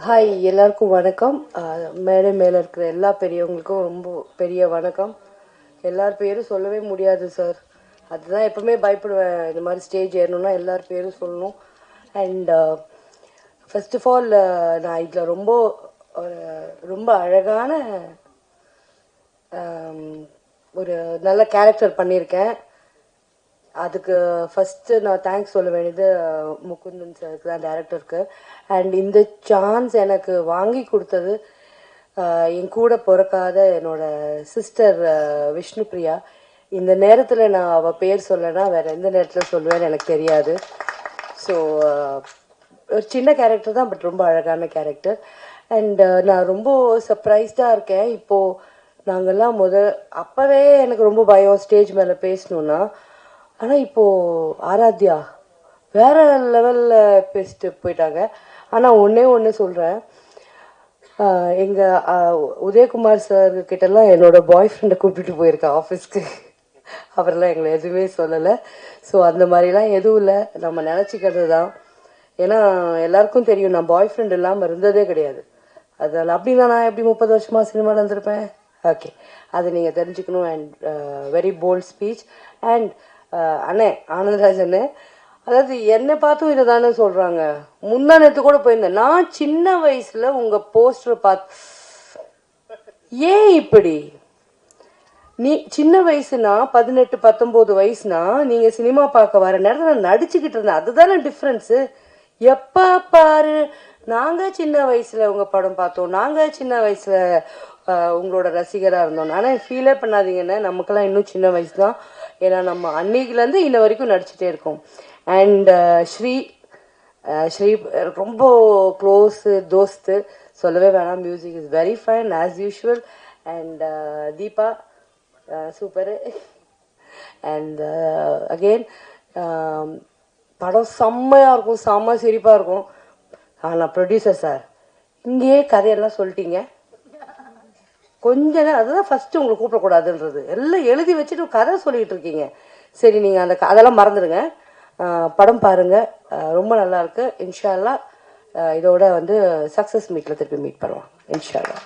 Hi, எல்லாருக்கும் வணக்கம். மேடை மேலே இருக்கிற எல்லா பெரியவங்களுக்கும் ரொம்ப பெரிய வணக்கம். எல்லார் பேரும் சொல்லவே முடியாது சார். அதுதான் எப்பவுமே பயப்படுவேன். இந்த மாதிரி ஸ்டேஜ் ஏறணும்னா எல்லார் பேரும் சொல்லணும். அண்ட் ஃபர்ஸ்ட் ஆஃப் ஆல் நான் இதில் ரொம்ப அழகான ஒரு நல்ல கேரக்டர் பண்ணியிருக்கேன். அதுக்கு ஃபஸ்ட்டு நான் தேங்க்ஸ் சொல்ல வேண்டியது முகுந்தன் சாருக்கு தான், டேரக்டருக்கு. அண்ட் இந்த சான்ஸ் எனக்கு வாங்கி கொடுத்தது என் கூட பிறக்காத என்னோட சிஸ்டர் விஷ்ணுபிரியா. இந்த நேரத்தில் நான் அவள் பேர் சொல்லனா வேறு எந்த நேரத்தில் சொல்லுவேன்னு எனக்கு தெரியாது. ஸோ ஒரு சின்ன கேரக்டர் தான், பட் ரொம்ப அழகான கேரக்டர். அண்ட் நான் ரொம்ப சர்ப்ரைஸ்டாக இருக்கேன். இப்போது நாங்கள்லாம் அப்போவே எனக்கு ரொம்ப பயம் ஸ்டேஜ் மேலே பேசணுன்னா. ஆனால் இப்போது ஆராத்யா வேற லெவலில் பேசிட்டு போயிட்டாங்க. ஆனால் ஒன்று சொல்கிறேன், எங்கள் உதயகுமார் சார் கிட்டலாம் என்னோட பாய் ஃப்ரெண்டை கூப்பிட்டுட்டு போயிருக்கேன் ஆஃபீஸ்க்கு. அவரெல்லாம் எங்களை எதுவுமே சொல்லலை. ஸோ அந்த மாதிரிலாம் எதுவும் இல்லை, நம்ம நினச்சிக்கிறது தான். ஏன்னா எல்லாருக்கும் தெரியும் நான் பாய் ஃப்ரெண்ட் இல்லாமல் இருந்ததே கிடையாது. அதில் அப்படின்னா நான் எப்படி 30 வருஷமாக சினிமாவில் இருந்திருப்பேன்? ஓகே, அதை நீங்கள் தெரிஞ்சுக்கணும். And very bold speech. And அண்ணே ஆனந்தராஜண்ணே, அதாவது என்னை பார்த்தும் இதை தானே சொல்கிறாங்க. முந்தா நேற்று கூட போயிருந்தேன். நான் சின்ன வயசில் உங்கள் போஸ்டரை பார்த்து ஏன் இப்படி நீ சின்ன வயசுனா 18 19 வயசுனா நீங்கள் சினிமா பார்க்க வர நேரத்தில் நான் நடிச்சுக்கிட்டு இருந்தேன். அதுதானே டிஃப்ரென்ஸு. எப்போ பாரு நாங்கள் சின்ன வயசில் உங்கள் படம் பார்த்தோம், நாங்கள் சின்ன வயசில் உங்களோட ரசிகராக இருந்தோம். ஆனால் ஃபீலே பண்ணாதீங்கன்னு, நமக்கெல்லாம் இன்னும் சின்ன வயசு தான். ஏன்னா நம்ம அன்னைக்குலேருந்து இன்ன வரைக்கும் நடிச்சுட்டே இருக்கோம். அண்ட் ஸ்ரீ ரொம்ப க்ளோஸு தோஸ்து, சொல்லவே வேணாம். Music is very fine as usual. And Deepa super. And again படம் செம்மையாக இருக்கும், செம்ம சிரிப்பாக இருக்கும். ஆனால் ப்ரொடியூசர் சார் இங்கேயே கதையெல்லாம் சொல்லிட்டீங்க. கொஞ்ச நேரம் அதுதான் ஃபஸ்ட்டு உங்களை கூப்பிடக்கூடாதுன்றது. எல்லாம் எழுதி வச்சுட்டு கதை சொல்லிகிட்டு இருக்கீங்க. சரி, நீங்கள் அதெல்லாம் மறந்துடுங்க. படம் பாருங்கள், ரொம்ப நல்லாயிருக்கு. இன்ஷா அல்லாஹ் இதோட சக்ஸஸ் மீட்டில் திருப்பி மீட் பண்ணுவோம் இன்ஷா அல்லாஹ்.